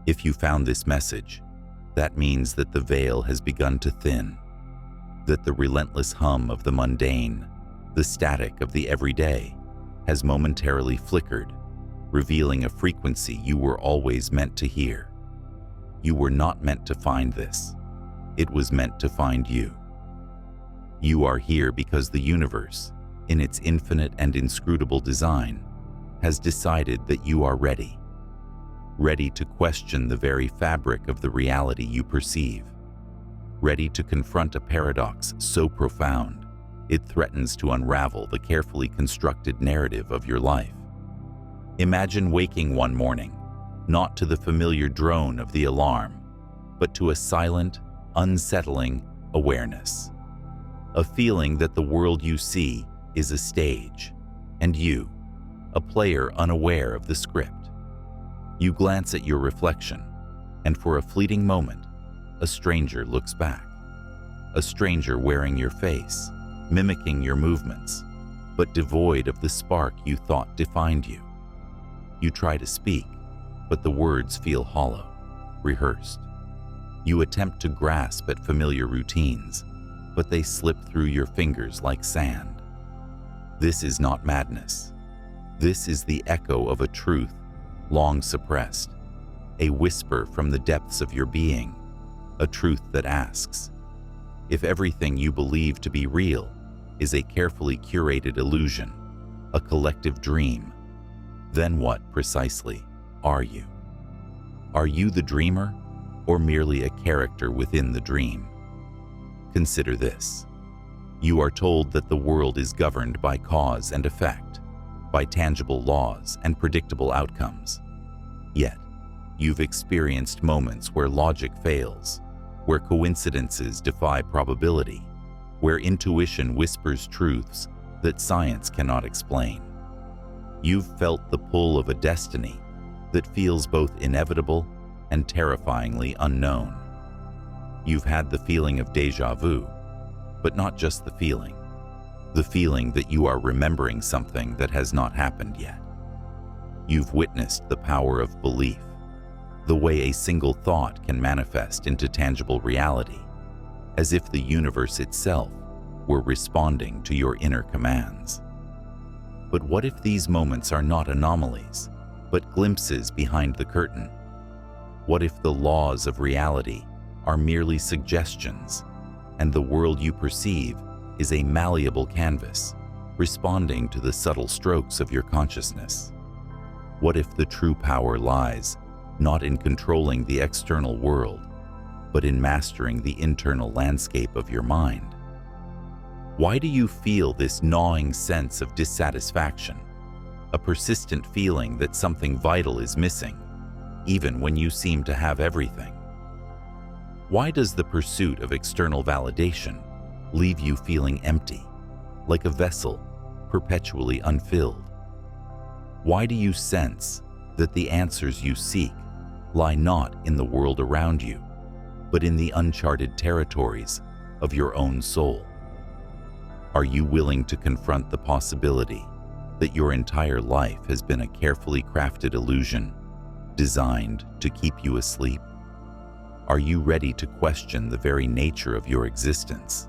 If you found this message, that means that the veil has begun to thin, that the relentless hum of the mundane, the static of the everyday, has momentarily flickered, revealing a frequency you were always meant to hear. You were not meant to find this. It was meant to find you. You are here because the universe, in its infinite and inscrutable design, has decided that you are ready. Ready to question the very fabric of the reality you perceive. Ready to confront a paradox so profound, it threatens to unravel the carefully constructed narrative of your life. Imagine waking one morning, not to the familiar drone of the alarm, but to a silent, unsettling awareness. A feeling that the world you see is a stage, and you, a player unaware of the script. You glance at your reflection, and for a fleeting moment, a stranger looks back. A stranger wearing your face, mimicking your movements, but devoid of the spark you thought defined you. You try to speak, but the words feel hollow, rehearsed. You attempt to grasp at familiar routines, but they slip through your fingers like sand. This is not madness. This is the echo of a truth long suppressed, a whisper from the depths of your being, a truth that asks, if everything you believe to be real is a carefully curated illusion, a collective dream, then what precisely are you? Are you the dreamer, or merely a character within the dream? Consider this. You are told that the world is governed by cause and effect, by tangible laws and predictable outcomes. Yet, you've experienced moments where logic fails, where coincidences defy probability, where intuition whispers truths that science cannot explain. You've felt the pull of a destiny that feels both inevitable and terrifyingly unknown. You've had the feeling of déjà vu, but not just the feeling that you are remembering something that has not happened yet. You've witnessed the power of belief, the way a single thought can manifest into tangible reality, as if the universe itself were responding to your inner commands. But what if these moments are not anomalies, but glimpses behind the curtain? What if the laws of reality are merely suggestions, and the world you perceive is a malleable canvas, responding to the subtle strokes of your consciousness? What if the true power lies not in controlling the external world, but in mastering the internal landscape of your mind? Why do you feel this gnawing sense of dissatisfaction, a persistent feeling that something vital is missing, even when you seem to have everything? Why does the pursuit of external validation leave you feeling empty, like a vessel perpetually unfilled? Why do you sense that the answers you seek lie not in the world around you, but in the uncharted territories of your own soul? Are you willing to confront the possibility that your entire life has been a carefully crafted illusion designed to keep you asleep? Are you ready to question the very nature of your existence,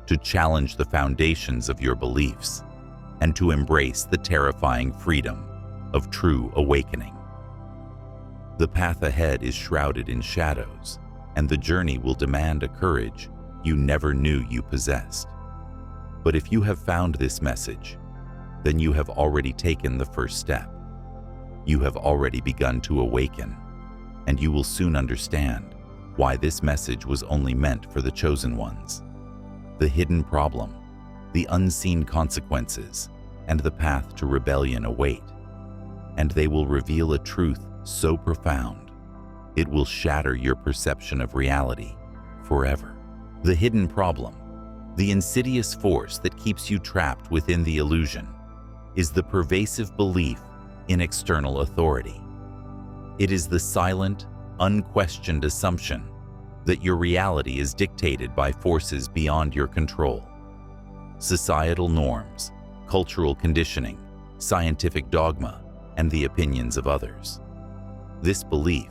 to challenge the foundations of your beliefs, and to embrace the terrifying freedom of true awakening? The path ahead is shrouded in shadows, and the journey will demand a courage you never knew you possessed. But if you have found this message, then you have already taken the first step. You have already begun to awaken, and you will soon understand why this message was only meant for the chosen ones. The hidden problem, the unseen consequences, and the path to rebellion await, and they will reveal a truth so profound, it will shatter your perception of reality forever. The hidden problem, the insidious force that keeps you trapped within the illusion, is the pervasive belief in external authority. It is the silent, unquestioned assumption that your reality is dictated by forces beyond your control. Societal norms, cultural conditioning, scientific dogma, and the opinions of others. This belief,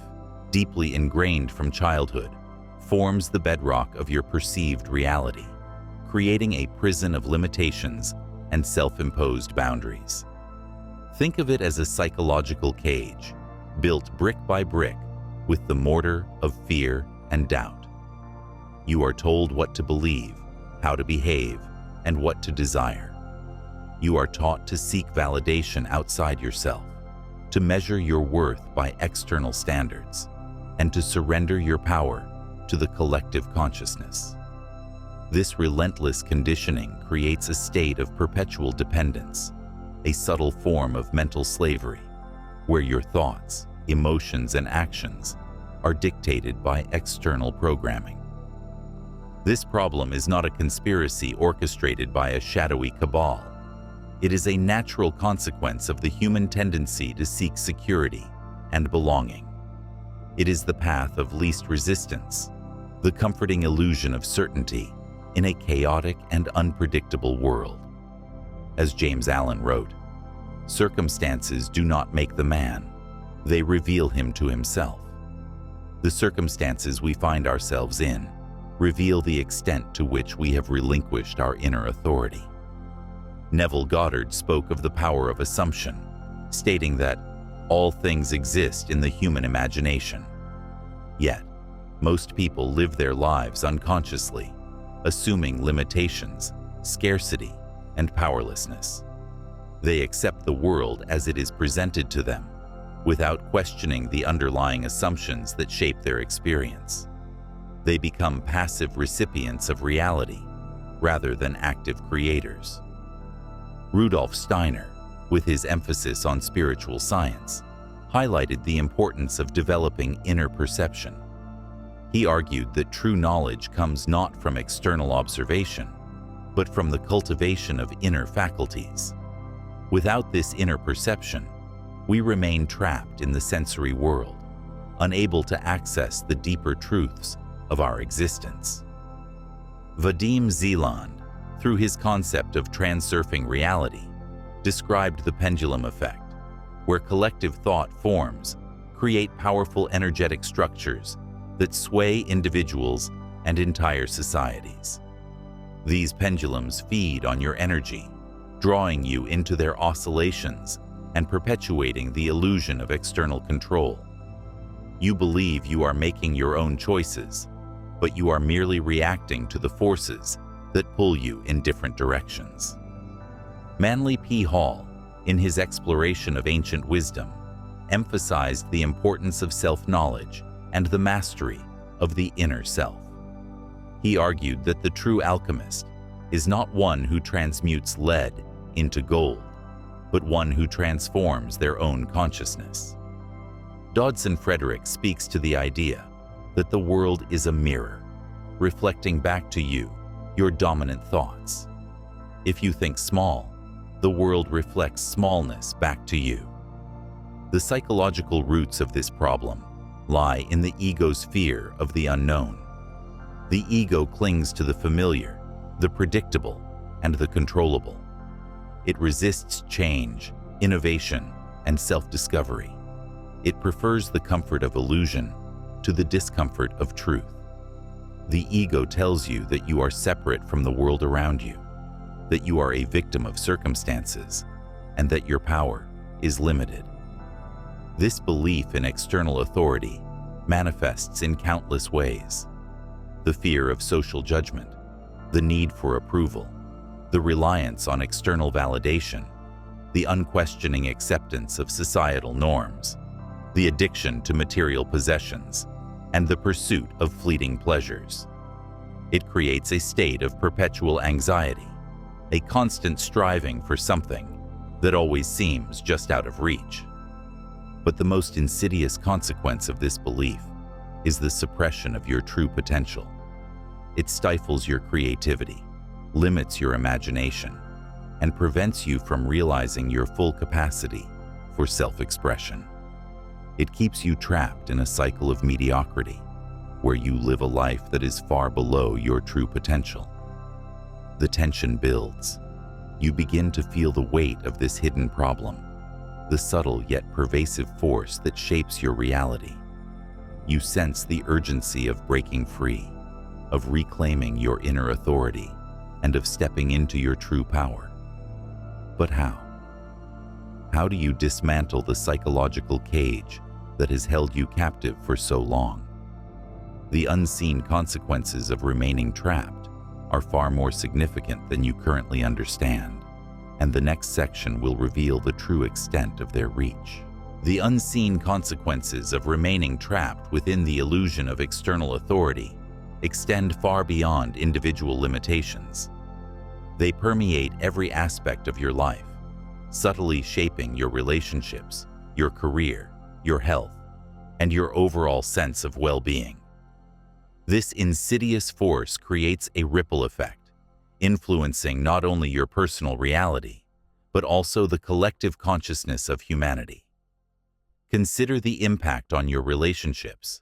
deeply ingrained from childhood, forms the bedrock of your perceived reality, creating a prison of limitations and self-imposed boundaries. Think of it as a psychological cage, built brick by brick with the mortar of fear and doubt. You are told what to believe, how to behave, and what to desire. You are taught to seek validation outside yourself, to measure your worth by external standards, and to surrender your power to the collective consciousness. This relentless conditioning creates a state of perpetual dependence, a subtle form of mental slavery, where your thoughts, emotions, and actions are dictated by external programming. This problem is not a conspiracy orchestrated by a shadowy cabal. It is a natural consequence of the human tendency to seek security and belonging. It is the path of least resistance, the comforting illusion of certainty in a chaotic and unpredictable world. As James Allen wrote, "Circumstances do not make the man, they reveal him to himself." The circumstances we find ourselves in reveal the extent to which we have relinquished our inner authority. Neville Goddard spoke of the power of assumption, stating that all things exist in the human imagination. Yet, most people live their lives unconsciously, assuming limitations, scarcity, and powerlessness. They accept the world as it is presented to them, without questioning the underlying assumptions that shape their experience. They become passive recipients of reality, rather than active creators. Rudolf Steiner, with his emphasis on spiritual science, highlighted the importance of developing inner perception. He argued that true knowledge comes not from external observation, but from the cultivation of inner faculties. Without this inner perception, we remain trapped in the sensory world, unable to access the deeper truths of our existence. Vadim Zeland, through his concept of transurfing reality, described the pendulum effect, where collective thought forms create powerful energetic structures that sway individuals and entire societies. These pendulums feed on your energy, drawing you into their oscillations and perpetuating the illusion of external control. You believe you are making your own choices, but you are merely reacting to the forces that pull you in different directions. Manly P. Hall, in his exploration of ancient wisdom, emphasized the importance of self-knowledge and the mastery of the inner self. He argued that the true alchemist is not one who transmutes lead into gold, but one who transforms their own consciousness. Dodson Frederick speaks to the idea that the world is a mirror, reflecting back to you your dominant thoughts. If you think small, the world reflects smallness back to you. The psychological roots of this problem lie in the ego's fear of the unknown. The ego clings to the familiar, the predictable, and the controllable. It resists change, innovation, and self-discovery. It prefers the comfort of illusion to the discomfort of truth. The ego tells you that you are separate from the world around you, that you are a victim of circumstances, and that your power is limited. This belief in external authority manifests in countless ways. The fear of social judgment, the need for approval, the reliance on external validation, the unquestioning acceptance of societal norms, the addiction to material possessions, and the pursuit of fleeting pleasures. It creates a state of perpetual anxiety, a constant striving for something that always seems just out of reach. But the most insidious consequence of this belief is the suppression of your true potential. It stifles your creativity, limits your imagination, and prevents you from realizing your full capacity for self-expression. It keeps you trapped in a cycle of mediocrity, where you live a life that is far below your true potential. The tension builds. You begin to feel the weight of this hidden problem, the subtle yet pervasive force that shapes your reality. You sense the urgency of breaking free, of reclaiming your inner authority, and of stepping into your true power. But how? How do you dismantle the psychological cage that has held you captive for so long? The unseen consequences of remaining trapped are far more significant than you currently understand, and the next section will reveal the true extent of their reach. The unseen consequences of remaining trapped within the illusion of external authority extend far beyond individual limitations. They permeate every aspect of your life, subtly shaping your relationships, your career, your health, and your overall sense of well-being. This insidious force creates a ripple effect, influencing not only your personal reality, but also the collective consciousness of humanity. Consider the impact on your relationships.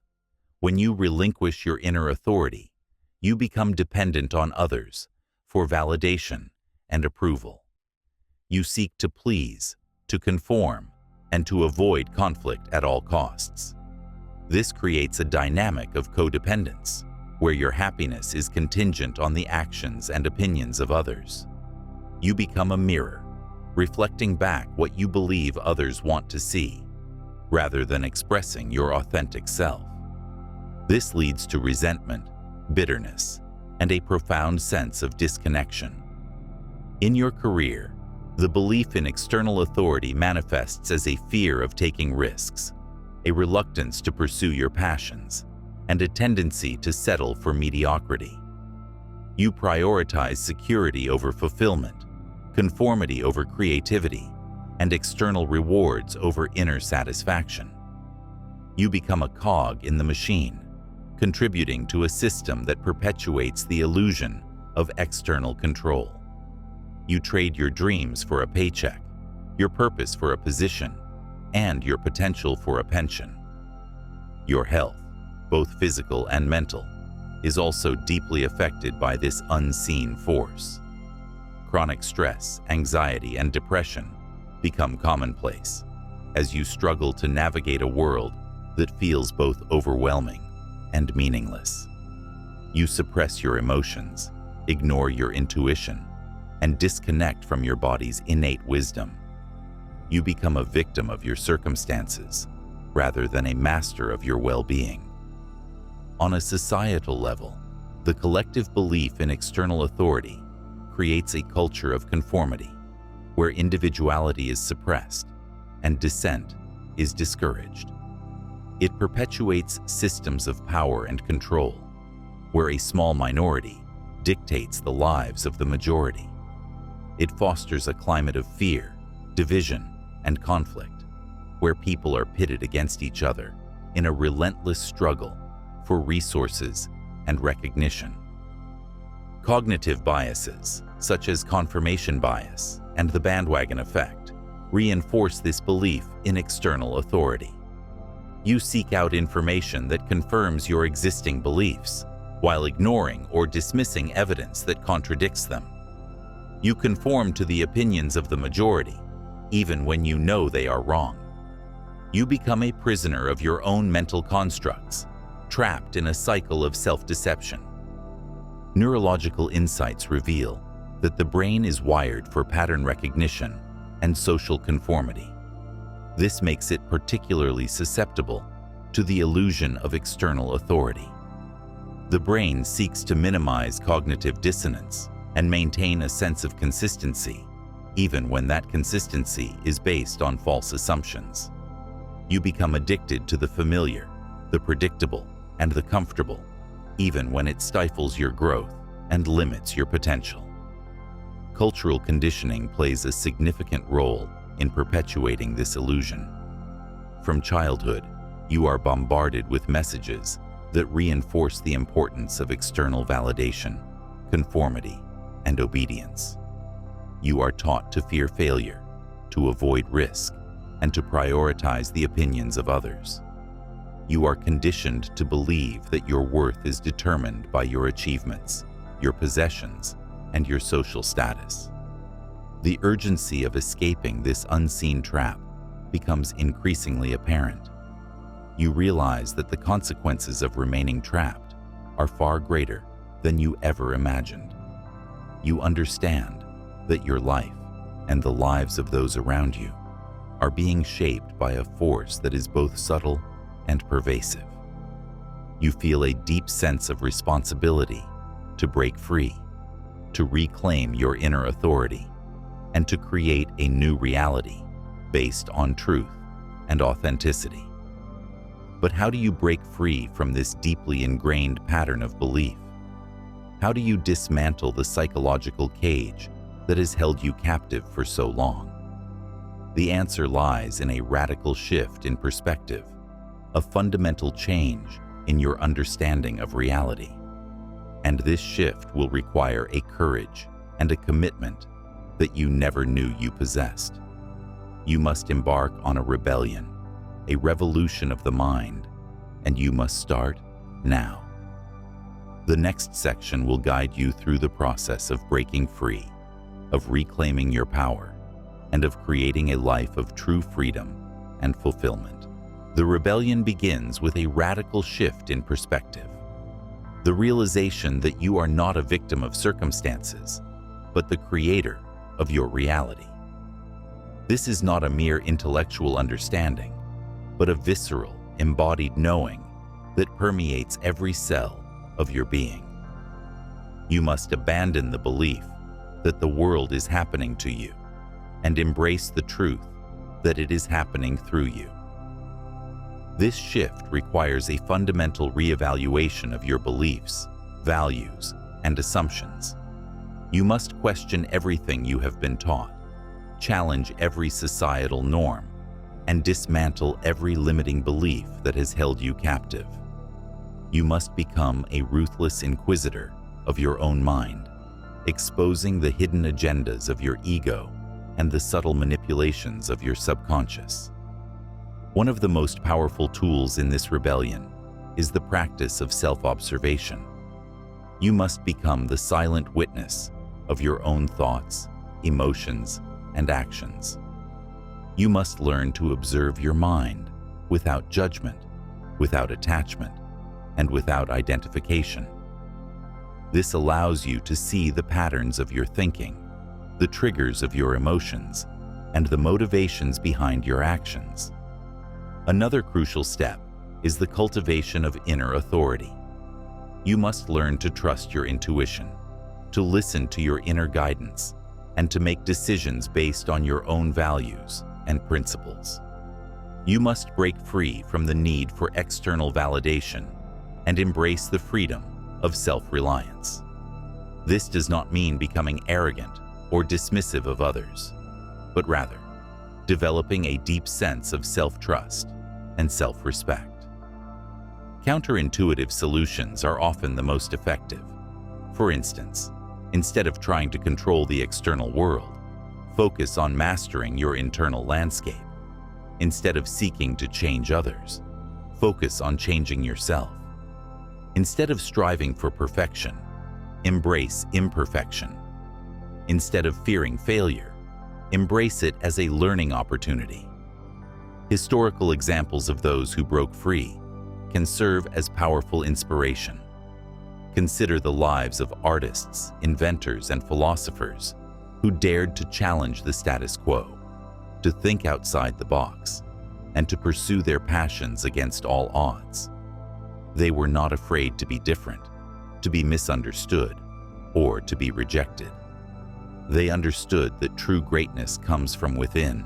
When you relinquish your inner authority, you become dependent on others for validation and approval. You seek to please, to conform, and to avoid conflict at all costs. This creates a dynamic of codependence, where your happiness is contingent on the actions and opinions of others. You become a mirror, reflecting back what you believe others want to see, rather than expressing your authentic self. This leads to resentment, bitterness, and a profound sense of disconnection. In your career, the belief in external authority manifests as a fear of taking risks, a reluctance to pursue your passions, and a tendency to settle for mediocrity. You prioritize security over fulfillment, conformity over creativity, and external rewards over inner satisfaction. You become a cog in the machine, contributing to a system that perpetuates the illusion of external control. You trade your dreams for a paycheck, your purpose for a position, and your potential for a pension. Your health, both physical and mental, is also deeply affected by this unseen force. Chronic stress, anxiety, and depression become commonplace as you struggle to navigate a world that feels both overwhelming and meaningless. You suppress your emotions, ignore your intuition, and disconnect from your body's innate wisdom. You become a victim of your circumstances rather than a master of your well-being. On a societal level, the collective belief in external authority creates a culture of conformity, where individuality is suppressed and dissent is discouraged. It perpetuates systems of power and control, where a small minority dictates the lives of the majority. It fosters a climate of fear, division, and conflict, where people are pitted against each other in a relentless struggle for resources and recognition. Cognitive biases, such as confirmation bias and the bandwagon effect, reinforce this belief in external authority. You seek out information that confirms your existing beliefs, while ignoring or dismissing evidence that contradicts them. You conform to the opinions of the majority, even when you know they are wrong. You become a prisoner of your own mental constructs, trapped in a cycle of self-deception. Neurological insights reveal that the brain is wired for pattern recognition and social conformity. This makes it particularly susceptible to the illusion of external authority. The brain seeks to minimize cognitive dissonance and maintain a sense of consistency, even when that consistency is based on false assumptions. You become addicted to the familiar, the predictable, and the comfortable, even when it stifles your growth and limits your potential. Cultural conditioning plays a significant role in perpetuating this illusion. From childhood, you are bombarded with messages that reinforce the importance of external validation, conformity, and obedience. You are taught to fear failure, to avoid risk, and to prioritize the opinions of others. You are conditioned to believe that your worth is determined by your achievements, your possessions, and your social status. The urgency of escaping this unseen trap becomes increasingly apparent. you realize that the consequences of remaining trapped are far greater than you ever imagined. You understand that your life and the lives of those around you are being shaped by a force that is both subtle and pervasive. You feel a deep sense of responsibility to break free, to reclaim your inner authority, and to create a new reality based on truth and authenticity. But how do you break free from this deeply ingrained pattern of belief? How do you dismantle the psychological cage that has held you captive for so long? The answer lies in a radical shift in perspective, a fundamental change in your understanding of reality. And this shift will require a courage and a commitment that you never knew you possessed. You must embark on a rebellion, a revolution of the mind, and you must start now. The next section will guide you through the process of breaking free, of reclaiming your power, and of creating a life of true freedom and fulfillment. The rebellion begins with a radical shift in perspective. The realization that you are not a victim of circumstances, but the creator of your reality. This is not a mere intellectual understanding, but a visceral, embodied knowing that permeates every cell of your being. You must abandon the belief that the world is happening to you and embrace the truth that it is happening through you. This shift requires a fundamental reevaluation of your beliefs, values, and assumptions. You must question everything you have been taught, challenge every societal norm, and dismantle every limiting belief that has held you captive. You must become a ruthless inquisitor of your own mind, exposing the hidden agendas of your ego and the subtle manipulations of your subconscious. One of the most powerful tools in this rebellion is the practice of self-observation. You must become the silent witness of your own thoughts, emotions, and actions. You must learn to observe your mind without judgment, without attachment, and without identification. This allows you to see the patterns of your thinking, the triggers of your emotions, and the motivations behind your actions. Another crucial step is the cultivation of inner authority. You must learn to trust your intuition, to listen to your inner guidance, and to make decisions based on your own values and principles. You must break free from the need for external validation and embrace the freedom of self-reliance. This does not mean becoming arrogant or dismissive of others, but rather developing a deep sense of self-trust and self-respect. Counterintuitive solutions are often the most effective. For instance, instead of trying to control the external world, focus on mastering your internal landscape. Instead of seeking to change others, focus on changing yourself. Instead of striving for perfection, embrace imperfection. Instead of fearing failure, embrace it as a learning opportunity. Historical examples of those who broke free can serve as powerful inspiration. Consider the lives of artists, inventors, and philosophers who dared to challenge the status quo, to think outside the box, and to pursue their passions against all odds. They were not afraid to be different, to be misunderstood, or to be rejected. They understood that true greatness comes from within,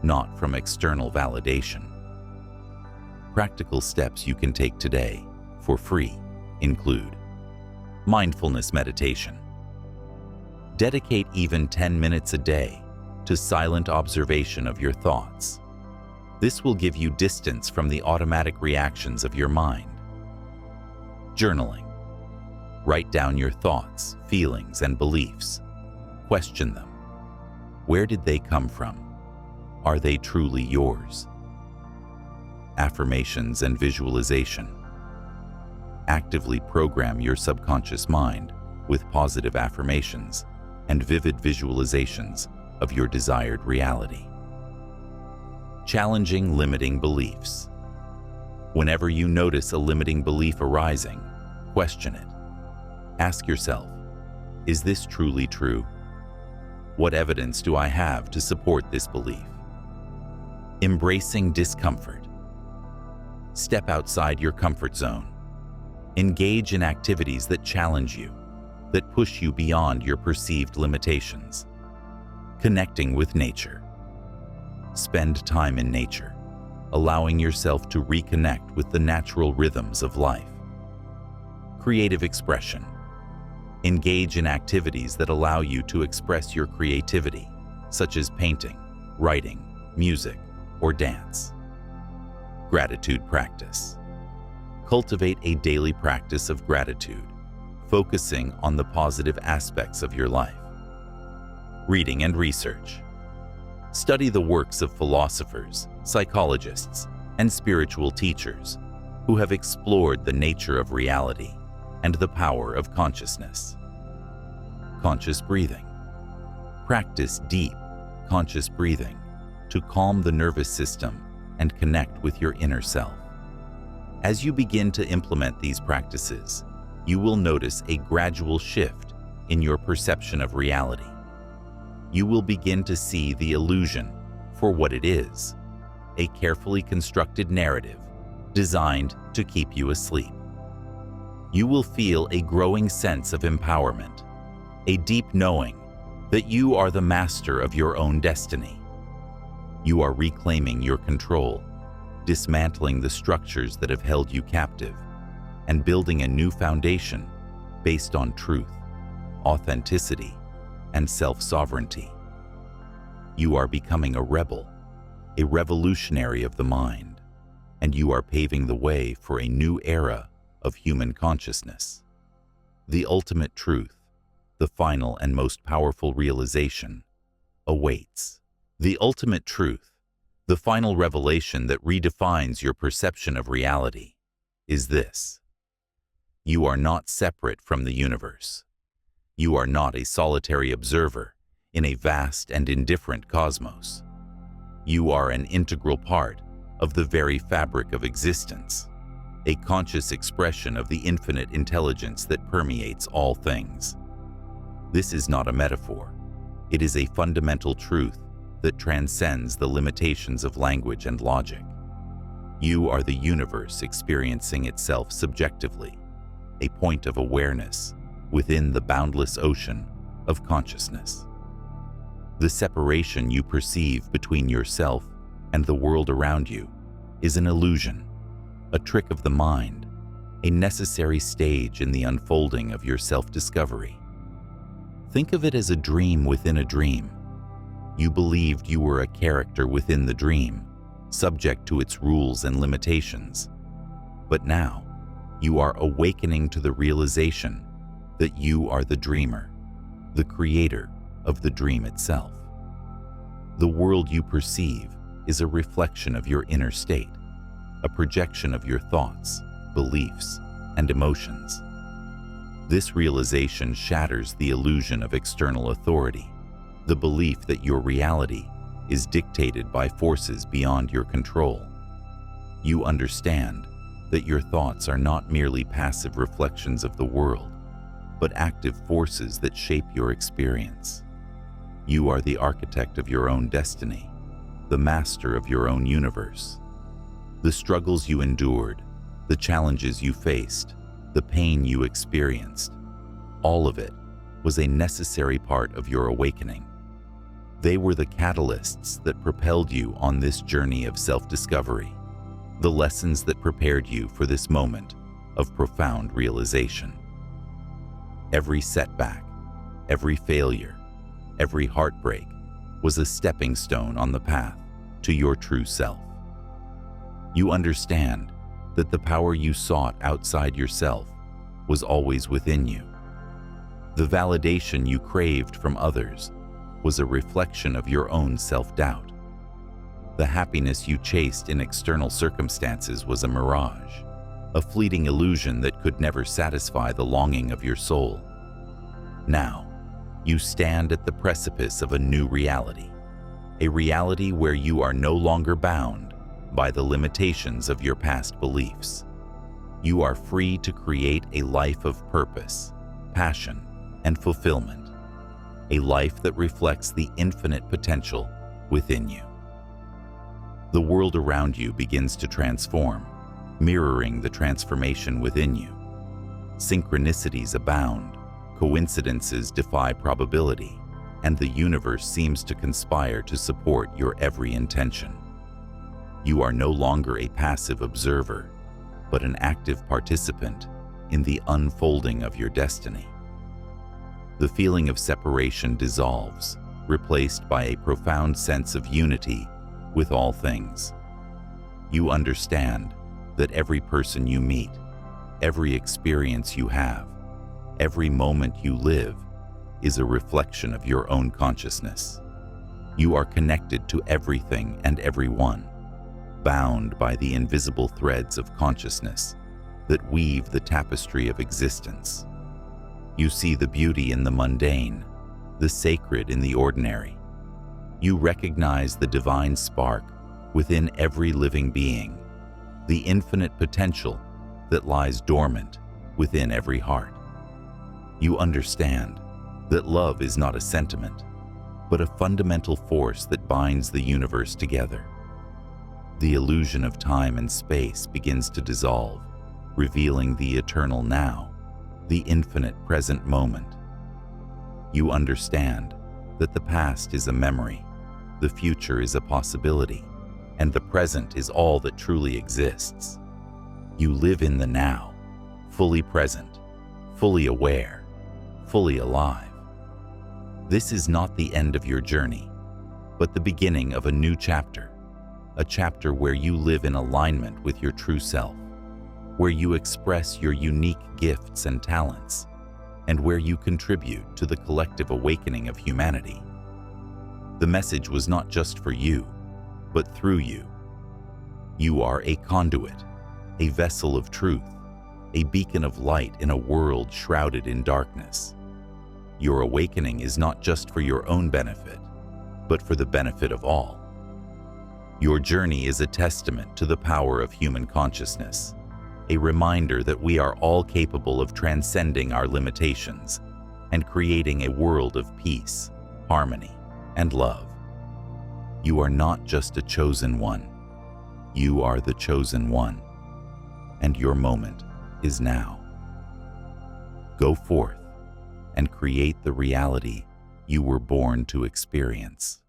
not from external validation. Practical steps you can take today for free include mindfulness meditation. Dedicate even 10 minutes a day to silent observation of your thoughts. This will give you distance from the automatic reactions of your mind. Journaling. Write down your thoughts, feelings, and beliefs. Question them. Where did they come from? Are they truly yours? Affirmations and visualization. Actively program your subconscious mind with positive affirmations and vivid visualizations of your desired reality. Challenging limiting beliefs. Whenever you notice a limiting belief arising, question it. Ask yourself, is this truly true? What evidence do I have to support this belief? Embracing discomfort. Step outside your comfort zone. Engage in activities that challenge you, that push you beyond your perceived limitations. Connecting with nature. Spend time in nature, allowing yourself to reconnect with the natural rhythms of life. Creative expression. Engage in activities that allow you to express your creativity, such as painting, writing, music, or dance. Gratitude practice. Cultivate a daily practice of gratitude, focusing on the positive aspects of your life. Reading and research. Study the works of philosophers, psychologists, and spiritual teachers who have explored the nature of reality and the power of consciousness. Conscious breathing. Practice deep, conscious breathing to calm the nervous system and connect with your inner self. As you begin to implement these practices, you will notice a gradual shift in your perception of reality. You will begin to see the illusion for what it is, a carefully constructed narrative designed to keep you asleep. You will feel a growing sense of empowerment, a deep knowing that you are the master of your own destiny. You are reclaiming your control, dismantling the structures that have held you captive, and building a new foundation based on truth, authenticity, and self-sovereignty. You are becoming a rebel, a revolutionary of the mind, and you are paving the way for a new era of human consciousness. The ultimate truth, the final and most powerful realization, awaits. The ultimate truth, the final revelation that redefines your perception of reality, is this: you are not separate from the universe. You are not a solitary observer in a vast and indifferent cosmos. You are an integral part of the very fabric of existence, a conscious expression of the infinite intelligence that permeates all things. This is not a metaphor. It is a fundamental truth that transcends the limitations of language and logic. You are the universe experiencing itself subjectively, a point of awareness within the boundless ocean of consciousness. The separation you perceive between yourself and the world around you is an illusion, a trick of the mind, a necessary stage in the unfolding of your self-discovery. Think of it as a dream within a dream. You believed you were a character within the dream, subject to its rules and limitations. But now, you are awakening to the realization that you are the dreamer, the creator of the dream itself. The world you perceive is a reflection of your inner state, a projection of your thoughts, beliefs, and emotions. This realization shatters the illusion of external authority, the belief that your reality is dictated by forces beyond your control. You understand that your thoughts are not merely passive reflections of the world, but active forces that shape your experience. You are the architect of your own destiny, the master of your own universe. The struggles you endured, the challenges you faced, the pain you experienced, all of it was a necessary part of your awakening. They were the catalysts that propelled you on this journey of self-discovery, the lessons that prepared you for this moment of profound realization. Every setback, every failure, every heartbreak was a stepping stone on the path to your true self. You understand that the power you sought outside yourself was always within you. The validation you craved from others was a reflection of your own self-doubt. The happiness you chased in external circumstances was a mirage, a fleeting illusion that could never satisfy the longing of your soul. Now, you stand at the precipice of a new reality, a reality where you are no longer bound by the limitations of your past beliefs. You are free to create a life of purpose, passion, and fulfillment, a life that reflects the infinite potential within you. The world around you begins to transform, mirroring the transformation within you. Synchronicities abound, coincidences defy probability, and the universe seems to conspire to support your every intention. You are no longer a passive observer, but an active participant in the unfolding of your destiny. The feeling of separation dissolves, replaced by a profound sense of unity with all things. You understand that every person you meet, every experience you have, every moment you live is a reflection of your own consciousness. You are connected to everything and everyone, bound by the invisible threads of consciousness that weave the tapestry of existence. You see the beauty in the mundane, the sacred in the ordinary. You recognize the divine spark within every living being, the infinite potential that lies dormant within every heart. You understand that love is not a sentiment, but a fundamental force that binds the universe together. The illusion of time and space begins to dissolve, revealing the eternal now, the infinite present moment. You understand that the past is a memory, the future is a possibility, and the present is all that truly exists. You live in the now, fully present, fully aware, fully alive. This is not the end of your journey, but the beginning of a new chapter, a chapter where you live in alignment with your true self, where you express your unique gifts and talents, and where you contribute to the collective awakening of humanity. The message was not just for you, but through you. You are a conduit, a vessel of truth, a beacon of light in a world shrouded in darkness. Your awakening is not just for your own benefit, but for the benefit of all. Your journey is a testament to the power of human consciousness, a reminder that we are all capable of transcending our limitations and creating a world of peace, harmony, and love. You are not just a chosen one. You are the chosen one, and your moment is now. Go forth and create the reality you were born to experience.